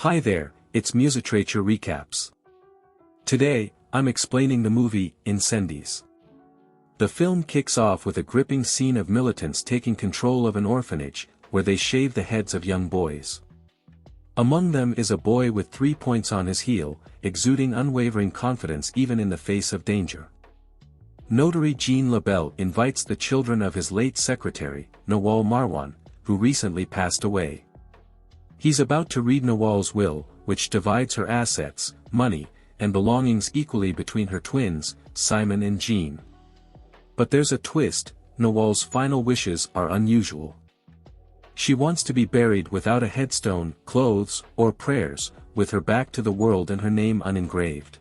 Hi there, it's musitrature recaps. Today, I'm explaining the movie, Incendies. The film kicks off with a gripping scene of militants taking control of an orphanage, where they shave the heads of young boys. Among them is a boy with 3 points on his heel, exuding unwavering confidence even in the face of danger. Notary Jean Labelle invites the children of his late secretary, Nawal Marwan, who recently passed away. He's about to read Nawal's will, which divides her assets, money, and belongings equally between her twins, Simon and Jeanne. But there's a twist. Nawal's final wishes are unusual. She wants to be buried without a headstone, clothes, or prayers, with her back to the world and her name unengraved.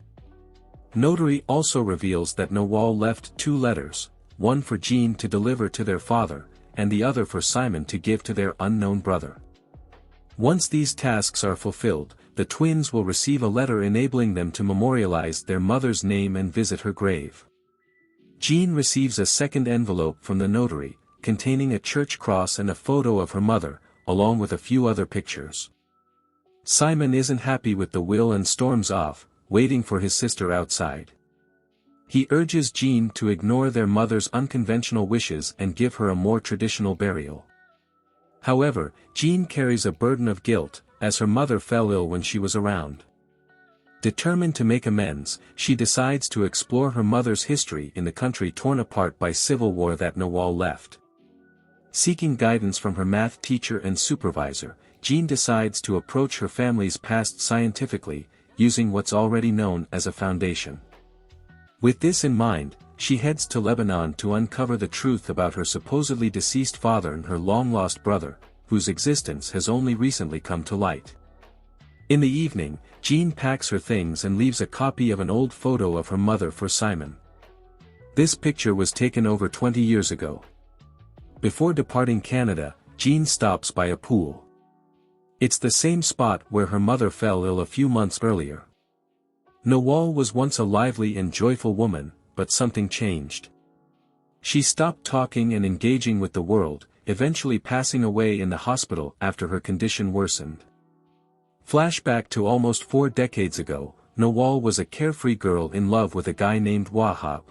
Notary also reveals that Nawal left 2 letters, one for Jeanne to deliver to their father, and the other for Simon to give to their unknown brother. Once these tasks are fulfilled, the twins will receive a letter enabling them to memorialize their mother's name and visit her grave. Jeanne receives a second envelope from the notary, containing a church cross and a photo of her mother, along with a few other pictures. Simon isn't happy with the will and storms off, waiting for his sister outside. He urges Jeanne to ignore their mother's unconventional wishes and give her a more traditional burial. However, Jeanne carries a burden of guilt, as her mother fell ill when she was around. Determined to make amends, she decides to explore her mother's history in the country torn apart by civil war that Nawal left. Seeking guidance from her math teacher and supervisor, Jeanne decides to approach her family's past scientifically, using what's already known as a foundation. With this in mind, she heads to Lebanon to uncover the truth about her supposedly deceased father and her long-lost brother, whose existence has only recently come to light. In the evening, Jeanne packs her things and leaves a copy of an old photo of her mother for Simon. This picture was taken over 20 years ago. Before departing Canada, Jeanne stops by a pool. It's the same spot where her mother fell ill a few months earlier. Nawal was once a lively and joyful woman, but something changed. She stopped talking and engaging with the world, eventually passing away in the hospital after her condition worsened. Flashback to almost 4 decades ago, Nawal was a carefree girl in love with a guy named Wahab.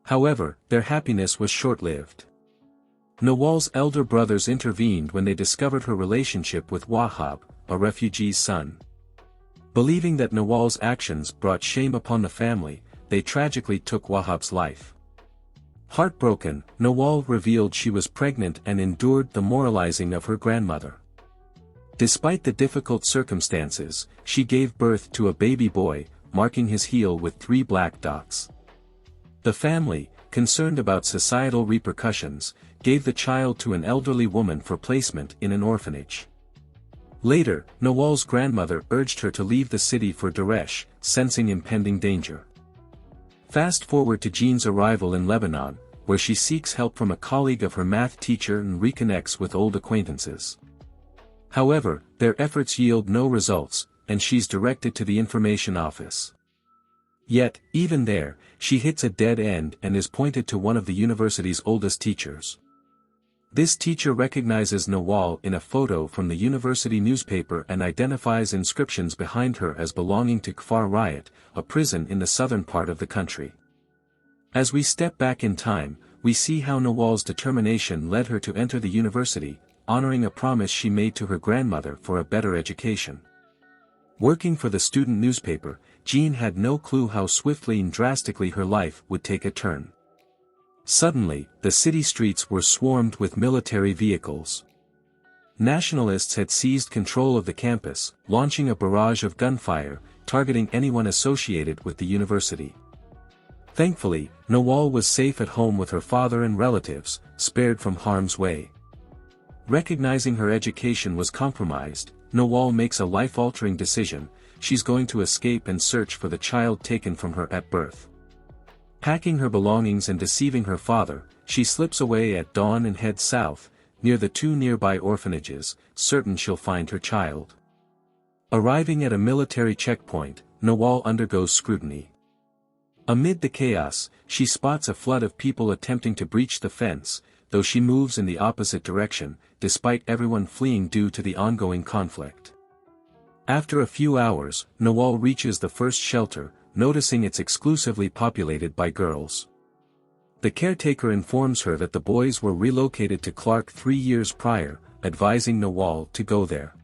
However, their happiness was short-lived. Nawal's elder brothers intervened when they discovered her relationship with Wahab, a refugee's son. Believing that Nawal's actions brought shame upon the family, they tragically took Wahab's life. Heartbroken, Nawal revealed she was pregnant and endured the moralizing of her grandmother. Despite the difficult circumstances, she gave birth to a baby boy, marking his heel with 3 black dots. The family, concerned about societal repercussions, gave the child to an elderly woman for placement in an orphanage. Later, Nawal's grandmother urged her to leave the city for Daresh, sensing impending danger. Fast forward to Jeanne's arrival in Lebanon, where she seeks help from a colleague of her math teacher and reconnects with old acquaintances. However, their efforts yield no results, and she's directed to the information office. Yet, even there, she hits a dead end and is pointed to one of the university's oldest teachers. This teacher recognizes Nawal in a photo from the university newspaper and identifies inscriptions behind her as belonging to Kfar Riot, a prison in the southern part of the country. As we step back in time, we see how Nawal's determination led her to enter the university, honoring a promise she made to her grandmother for a better education. Working for the student newspaper, Jeanne had no clue how swiftly and drastically her life would take a turn. Suddenly, the city streets were swarmed with military vehicles. Nationalists had seized control of the campus, launching a barrage of gunfire, targeting anyone associated with the university. Thankfully, Nawal was safe at home with her father and relatives, spared from harm's way. Recognizing her education was compromised, Nawal makes a life-altering decision: she's going to escape and search for the child taken from her at birth. Packing her belongings and deceiving her father, she slips away at dawn and heads south, near the 2 nearby orphanages, certain she'll find her child. Arriving at a military checkpoint, Nawal undergoes scrutiny. Amid the chaos, she spots a flood of people attempting to breach the fence, though she moves in the opposite direction, despite everyone fleeing due to the ongoing conflict. After a few hours, Nawal reaches the first shelter, noticing it's exclusively populated by girls. The caretaker informs her that the boys were relocated to Clark 3 years prior, advising Nawal to go there.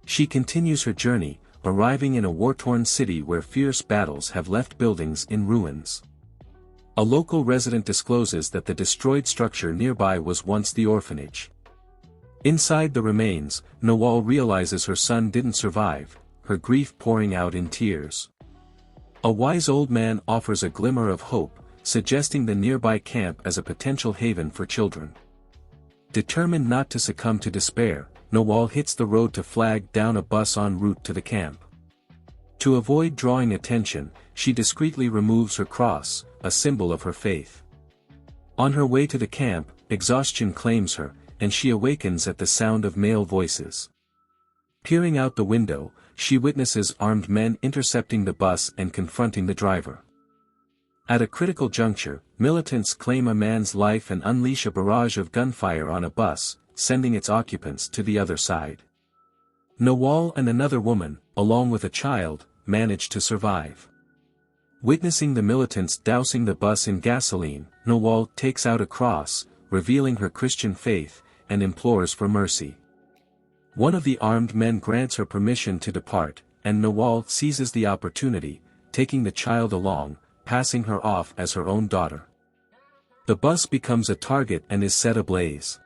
She continues her journey, arriving in a war-torn city where fierce battles have left buildings in ruins. A local resident discloses that the destroyed structure nearby was once the orphanage. Inside the remains, Nawal realizes her son didn't survive, her grief pouring out in tears. A wise old man offers a glimmer of hope, suggesting the nearby camp as a potential haven for children. Determined not to succumb to despair, Nawal hits the road to flag down a bus en route to the camp. To avoid drawing attention, she discreetly removes her cross, a symbol of her faith. On her way to the camp, exhaustion claims her, and she awakens at the sound of male voices. Peering out the window, she witnesses armed men intercepting the bus and confronting the driver. At a critical juncture, militants claim a man's life and unleash a barrage of gunfire on a bus, sending its occupants to the other side. Nawal and another woman, along with a child, manage to survive. Witnessing the militants dousing the bus in gasoline, Nawal takes out a cross, revealing her Christian faith, and implores for mercy. One of the armed men grants her permission to depart, and Nawal seizes the opportunity, taking the child along, passing her off as her own daughter. The bus becomes a target and is set ablaze.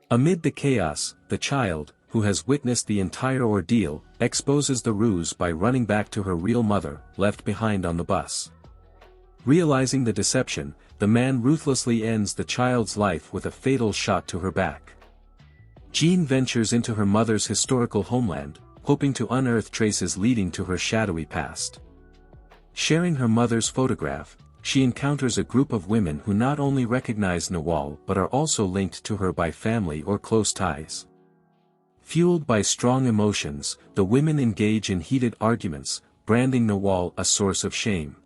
Amid the chaos, the child, who has witnessed the entire ordeal, exposes the ruse by running back to her real mother, left behind on the bus. Realizing the deception, the man ruthlessly ends the child's life with a fatal shot to her back. Jeanne ventures into her mother's historical homeland, hoping to unearth traces leading to her shadowy past. Sharing her mother's photograph, she encounters a group of women who not only recognize Nawal but are also linked to her by family or close ties. Fueled by strong emotions, the women engage in heated arguments, branding Nawal a source of shame.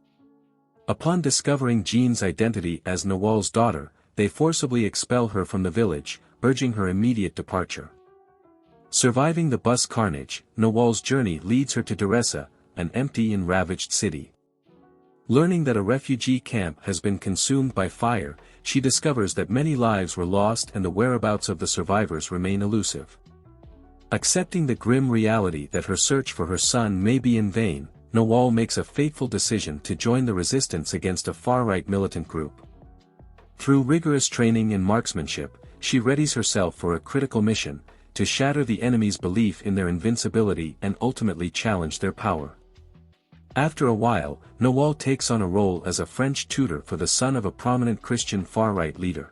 Upon discovering Jeanne's identity as Nawal's daughter, they forcibly expel her from the village, urging her immediate departure. Surviving the bus carnage, Nawal's journey leads her to Deresa, an empty and ravaged city. Learning that a refugee camp has been consumed by fire, she discovers that many lives were lost and the whereabouts of the survivors remain elusive. Accepting the grim reality that her search for her son may be in vain, Nawal makes a fateful decision to join the resistance against a far-right militant group. Through rigorous training in marksmanship, she readies herself for a critical mission, to shatter the enemy's belief in their invincibility and ultimately challenge their power. After a while, Nawal takes on a role as a French tutor for the son of a prominent Christian far-right leader.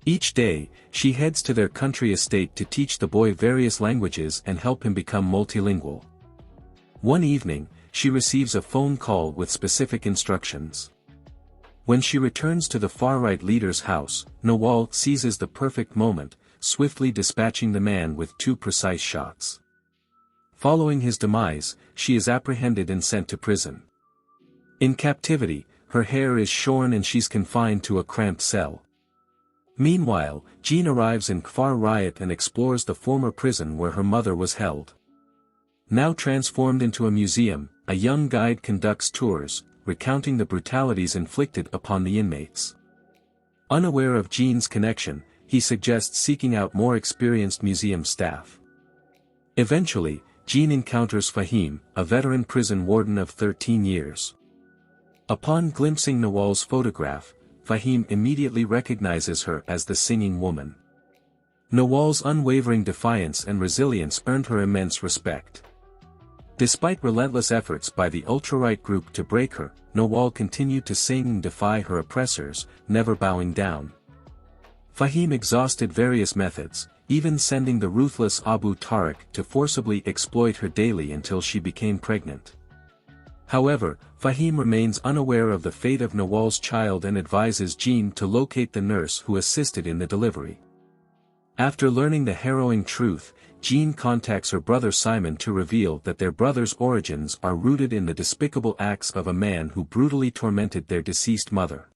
Each day, she heads to their country estate to teach the boy various languages and help him become multilingual. One evening, she receives a phone call with specific instructions. When she returns to the far-right leader's house, Nawal seizes the perfect moment, swiftly dispatching the man with 2 precise shots. Following his demise, she is apprehended and sent to prison. In captivity, her hair is shorn and she's confined to a cramped cell. Meanwhile, Jeanne arrives in Kfar Riot and explores the former prison where her mother was held. Now transformed into a museum, a young guide conducts tours, recounting the brutalities inflicted upon the inmates. Unaware of Jeanne's connection, he suggests seeking out more experienced museum staff. Eventually, Jeanne encounters Fahim, a veteran prison warden of 13 years. Upon glimpsing Nawal's photograph, Fahim immediately recognizes her as the singing woman. Nawal's unwavering defiance and resilience earned her immense respect. Despite relentless efforts by the ultra-right group to break her, Nawal continued to sing and defy her oppressors, never bowing down. Fahim exhausted various methods, even sending the ruthless Abu Tariq to forcibly exploit her daily until she became pregnant. However, Fahim remains unaware of the fate of Nawal's child and advises Jeanne to locate the nurse who assisted in the delivery. After learning the harrowing truth, Jeanne contacts her brother Simon to reveal that their brother's origins are rooted in the despicable acts of a man who brutally tormented their deceased mother.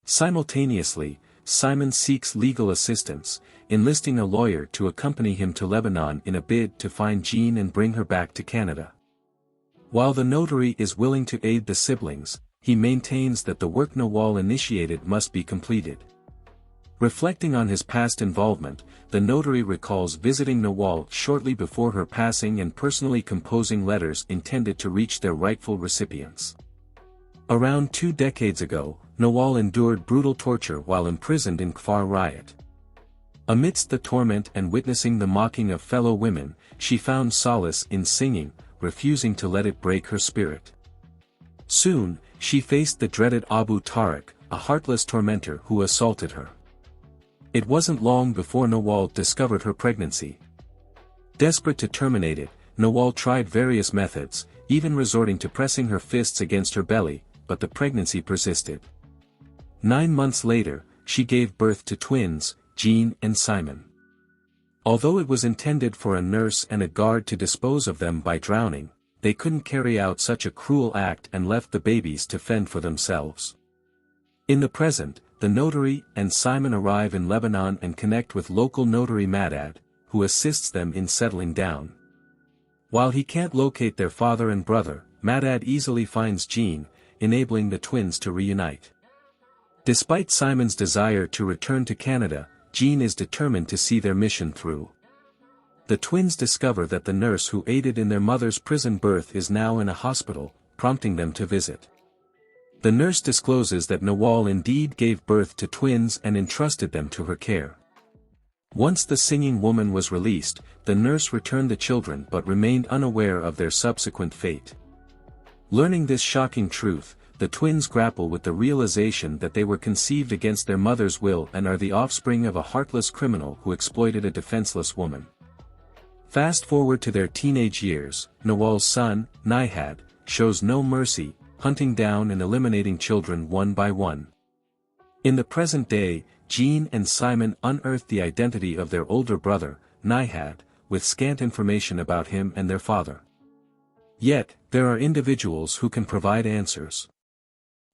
Simultaneously, Simon seeks legal assistance, enlisting a lawyer to accompany him to Lebanon in a bid to find Jeanne and bring her back to Canada. While the notary is willing to aid the siblings, he maintains that the work Nawal initiated must be completed. Reflecting on his past involvement, the notary recalls visiting Nawal shortly before her passing and personally composing letters intended to reach their rightful recipients. Around 2 decades ago, Nawal endured brutal torture while imprisoned in Kfar riot. Amidst the torment and witnessing the mocking of fellow women, she found solace in singing, refusing to let it break her spirit. Soon, she faced the dreaded Abu Tariq, a heartless tormentor who assaulted her. It wasn't long before Nawal discovered her pregnancy. Desperate to terminate it, Nawal tried various methods, even resorting to pressing her fists against her belly, but the pregnancy persisted. 9 months later, she gave birth to twins, Jeanne and Simon. Although it was intended for a nurse and a guard to dispose of them by drowning, they couldn't carry out such a cruel act and left the babies to fend for themselves. In the present, the notary and Simon arrive in Lebanon and connect with local notary Nihad, who assists them in settling down. While he can't locate their father and brother, Nihad easily finds Jeanne, enabling the twins to reunite. Despite Simon's desire to return to Canada, Jeanne is determined to see their mission through. The twins discover that the nurse who aided in their mother's prison birth is now in a hospital, prompting them to visit. The nurse discloses that Nawal indeed gave birth to twins and entrusted them to her care. Once the singing woman was released, the nurse returned the children but remained unaware of their subsequent fate. Learning this shocking truth, the twins grapple with the realization that they were conceived against their mother's will and are the offspring of a heartless criminal who exploited a defenseless woman. Fast forward to their teenage years, Nawal's son, Nihad, shows no mercy, hunting down and eliminating children one by one. In the present day, Jeanne and Simon unearth the identity of their older brother, Nihad, with scant information about him and their father. Yet, there are individuals who can provide answers.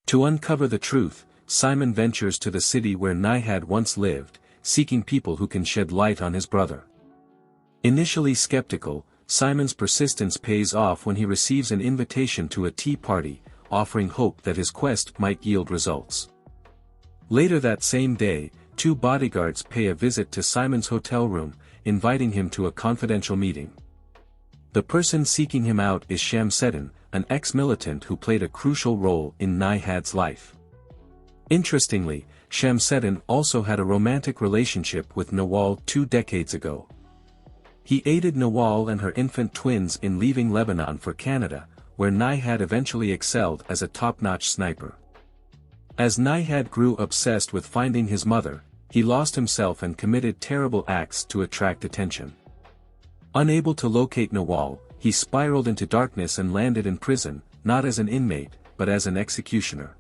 To uncover the truth, Simon ventures to the city where Nihad once lived, seeking people who can shed light on his brother. Initially skeptical, Simon's persistence pays off when he receives an invitation to a tea party, offering hope that his quest might yield results. Later that same day, 2 bodyguards pay a visit to Simon's hotel room, inviting him to a confidential meeting. The person seeking him out is Shamseddin, an ex-militant who played a crucial role in Nihad's life. Interestingly, Shamseddin also had a romantic relationship with Nawal 2 decades ago. He aided Nawal and her infant twins in leaving Lebanon for Canada, where Nihad eventually excelled as a top-notch sniper. As Nihad grew obsessed with finding his mother, he lost himself and committed terrible acts to attract attention. Unable to locate Nawal, he spiraled into darkness and landed in prison, not as an inmate, but as an executioner.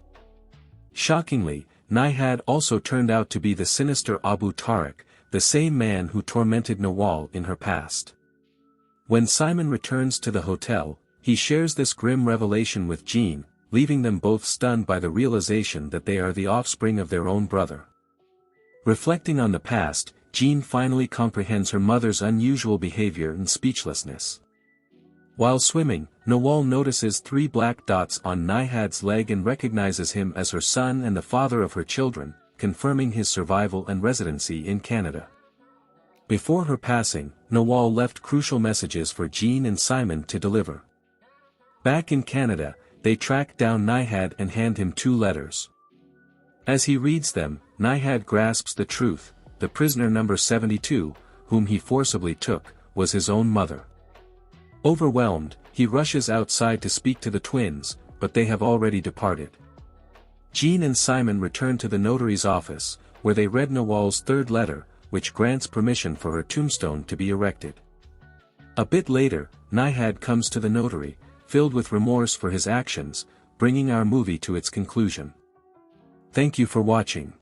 Shockingly, Nihad also turned out to be the sinister Abu Tariq, the same man who tormented Nawal in her past. When Simon returns to the hotel, he shares this grim revelation with Jeanne, leaving them both stunned by the realization that they are the offspring of their own brother. Reflecting on the past, Jeanne finally comprehends her mother's unusual behavior and speechlessness. While swimming, Nawal notices 3 black dots on Nihad's leg and recognizes him as her son and the father of her children, confirming his survival and residency in Canada. Before her passing, Nawal left crucial messages for Jeanne and Simon to deliver. Back in Canada, they track down Nihad and hand him 2 letters. As he reads them, Nihad grasps the truth: the prisoner number 72, whom he forcibly took, was his own mother. Overwhelmed, he rushes outside to speak to the twins, but they have already departed. Jeanne and Simon return to the notary's office, where they read Nawal's 3rd letter, which grants permission for her tombstone to be erected. A bit later, Nihad comes to the notary, filled with remorse for his actions, bringing our movie to its conclusion. Thank you for watching.